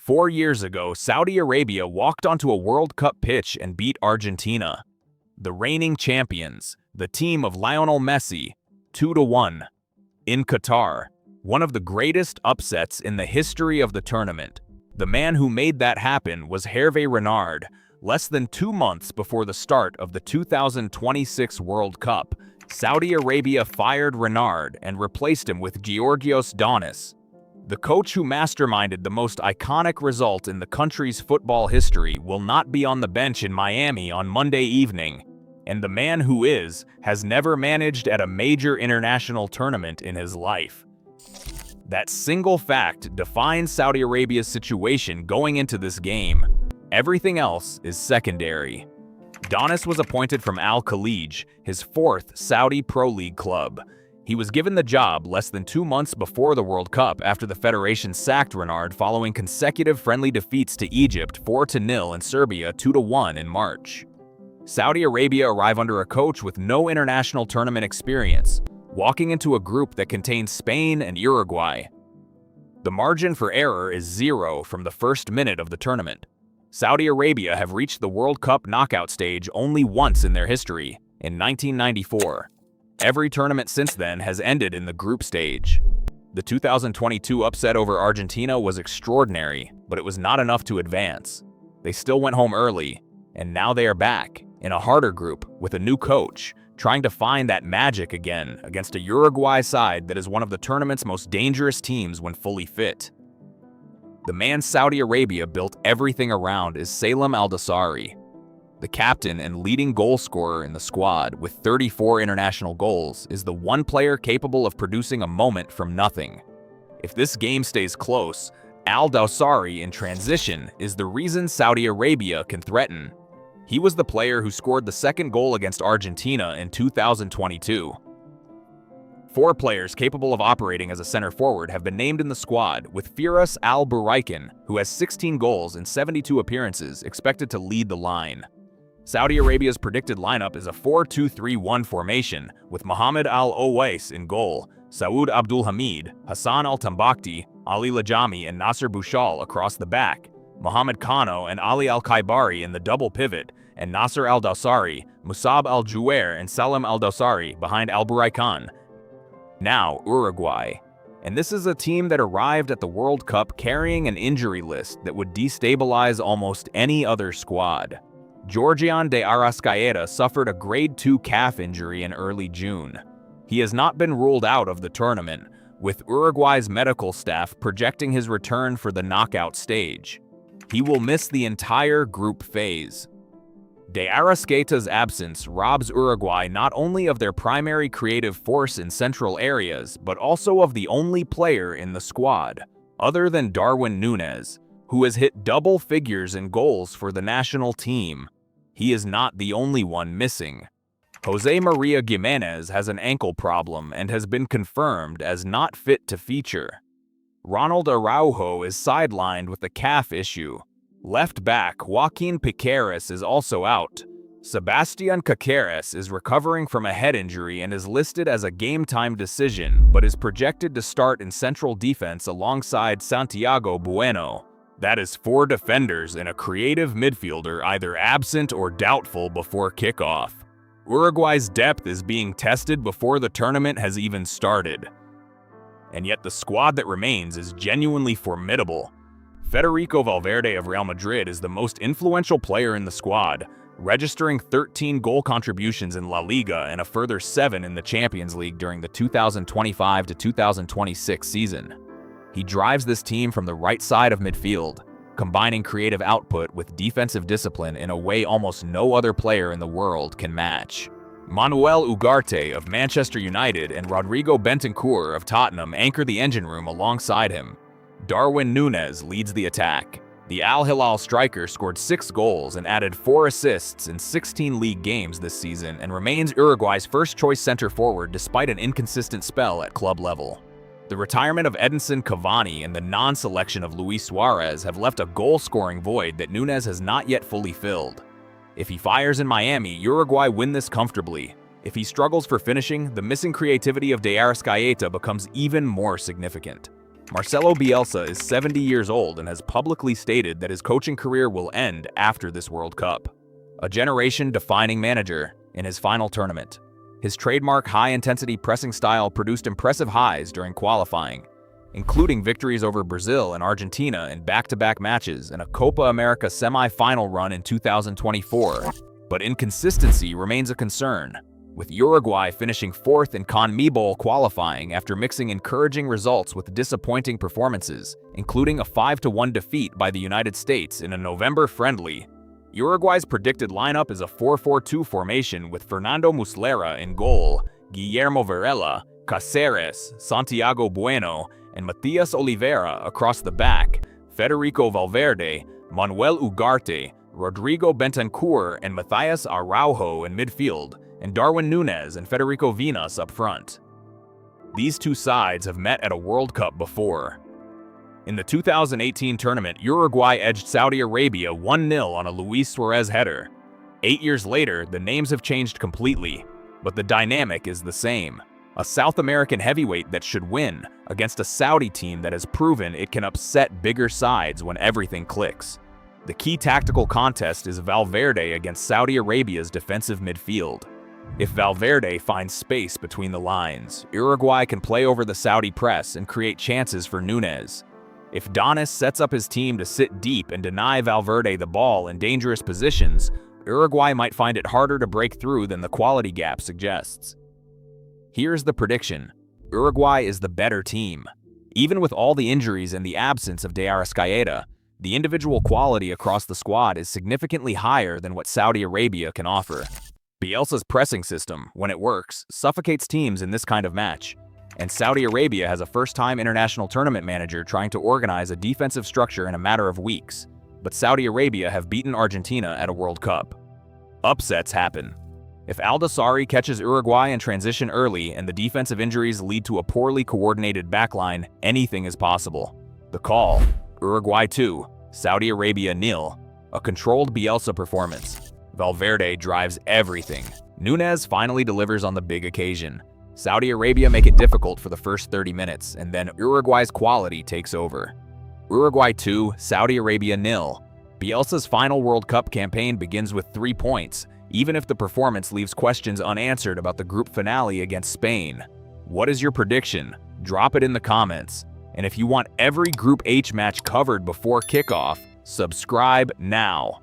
4 years ago, Saudi Arabia walked onto a World Cup pitch and beat Argentina, the reigning champions, the team of Lionel Messi, 2-1. In Qatar, one of the greatest upsets in the history of the tournament. The man who made that happen was Hervé Renard. Less than 2 months before the start of the 2026 World Cup, Saudi Arabia fired Renard and replaced him with Georgios Donis. The coach who masterminded the most iconic result in the country's football history will not be on the bench in Miami on Monday evening, and the man who has never managed at a major international tournament in his life. That single fact defines Saudi Arabia's situation going into this game. Everything else is secondary. Donis was appointed from Al Khalij, his 4th Saudi Pro League club. He was given the job less than 2 months before the World Cup after the federation sacked Renard following consecutive friendly defeats to Egypt 4-0 and Serbia 2-1 in March. Saudi Arabia arrived under a coach with no international tournament experience, walking into a group that contains Spain and Uruguay. The margin for error is 0 from the first minute of the tournament. Saudi Arabia have reached the World Cup knockout stage only once in their history, in 1994. Every tournament since then has ended in the group stage. The 2022 upset over Argentina was extraordinary, but it was not enough to advance. They still went home early, and now they are back, in a harder group, with a new coach, trying to find that magic again against a Uruguay side that is one of the tournament's most dangerous teams when fully fit. The man Saudi Arabia built everything around is Salem Al-Dawsari. The captain and leading goal scorer in the squad, with 34 international goals, is the one player capable of producing a moment from nothing. If this game stays close, Al-Dawsari in transition is the reason Saudi Arabia can threaten. He was the player who scored the second goal against Argentina in 2022. 4 players capable of operating as a center forward have been named in the squad, with Firas Al-Buraikin, who has 16 goals in 72 appearances, expected to lead the line. Saudi Arabia's predicted lineup is a 4-2-3-1 formation, with Mohamed Al-Owais in goal, Saud Abdulhamid, Hassan Al-Tambakti, Ali Lajami and Nasser Bouchal across the back, Mohamed Kano and Ali Al-Khaibari in the double pivot, and Nasser Al-Dawsari, Musab Al-Juwair and Salem Al-Dawsari behind Al-Buraikan. Now, Uruguay. And this is a team that arrived at the World Cup carrying an injury list that would destabilize almost any other squad. Georgian de Arrascaeta suffered a grade 2 calf injury in early June. He has not been ruled out of the tournament, with Uruguay's medical staff projecting his return for the knockout stage. He will miss the entire group phase. De Arrascaeta's absence robs Uruguay not only of their primary creative force in central areas, but also of the only player in the squad, other than Darwin Núñez, who has hit double figures in goals for the national team. He is not the only one missing. Jose Maria Giménez has an ankle problem and has been confirmed as not fit to feature. Ronald Araujo is sidelined with a calf issue. Left back Joaquin Piqueras is also out. Sebastian Caceres is recovering from a head injury and is listed as a game-time decision, but is projected to start in central defense alongside Santiago Bueno. That is 4 defenders and a creative midfielder either absent or doubtful before kickoff. Uruguay's depth is being tested before the tournament has even started. And yet the squad that remains is genuinely formidable. Federico Valverde of Real Madrid is the most influential player in the squad, registering 13 goal contributions in La Liga and a further 7 in the Champions League during the 2025 to 2026 season. He drives this team from the right side of midfield, combining creative output with defensive discipline in a way almost no other player in the world can match. Manuel Ugarte of Manchester United and Rodrigo Bentancur of Tottenham anchor the engine room alongside him. Darwin Núñez leads the attack. The Al Hilal striker scored 6 goals and added 4 assists in 16 league games this season and remains Uruguay's first-choice center forward despite an inconsistent spell at club level. The retirement of Edinson Cavani and the non-selection of Luis Suarez have left a goal-scoring void that Núñez has not yet fully filled. If he fires in Miami, Uruguay win this comfortably. If he struggles for finishing, the missing creativity of De Arrascaeta becomes even more significant. Marcelo Bielsa is 70 years old and has publicly stated that his coaching career will end after this World Cup. A generation-defining manager in his final tournament. His trademark high-intensity pressing style produced impressive highs during qualifying, including victories over Brazil and Argentina in back-to-back matches and a Copa America semi-final run in 2024. But inconsistency remains a concern, with Uruguay finishing fourth in CONMEBOL qualifying after mixing encouraging results with disappointing performances, including a 5-1 defeat by the United States in a November friendly. Uruguay's predicted lineup is a 4-4-2 formation with Fernando Muslera in goal, Guillermo Varela, Cáceres, Santiago Bueno, and Matias Oliveira across the back, Federico Valverde, Manuel Ugarte, Rodrigo Bentancur and Matthias Araujo in midfield, and Darwin Núñez and Federico Vinas up front. These two sides have met at a World Cup before. In the 2018 tournament, Uruguay edged Saudi Arabia 1-0 on a Luis Suarez header. 8 years later, the names have changed completely, but the dynamic is the same. A South American heavyweight that should win against a Saudi team that has proven it can upset bigger sides when everything clicks. The key tactical contest is Valverde against Saudi Arabia's defensive midfield. If Valverde finds space between the lines, Uruguay can play over the Saudi press and create chances for Núñez. If Donis sets up his team to sit deep and deny Valverde the ball in dangerous positions, Uruguay might find it harder to break through than the quality gap suggests. Here's the prediction. Uruguay is the better team. Even with all the injuries and the absence of De Arrascaeta, the individual quality across the squad is significantly higher than what Saudi Arabia can offer. Bielsa's pressing system, when it works, suffocates teams in this kind of match. And Saudi Arabia has a first-time international tournament manager trying to organize a defensive structure in a matter of weeks. But Saudi Arabia have beaten Argentina at a World Cup. Upsets happen. If Aldasari catches Uruguay in transition early and the defensive injuries lead to a poorly coordinated backline, anything is possible. The call: Uruguay 2, Saudi Arabia 0. A controlled Bielsa performance. Valverde drives everything. Núñez finally delivers on the big occasion. Saudi Arabia make it difficult for the first 30 minutes, and then Uruguay's quality takes over. Uruguay 2, Saudi Arabia 0. Bielsa's final World Cup campaign begins with 3 points, even if the performance leaves questions unanswered about the group finale against Spain. What is your prediction? Drop it in the comments. And if you want every Group H match covered before kickoff, subscribe now.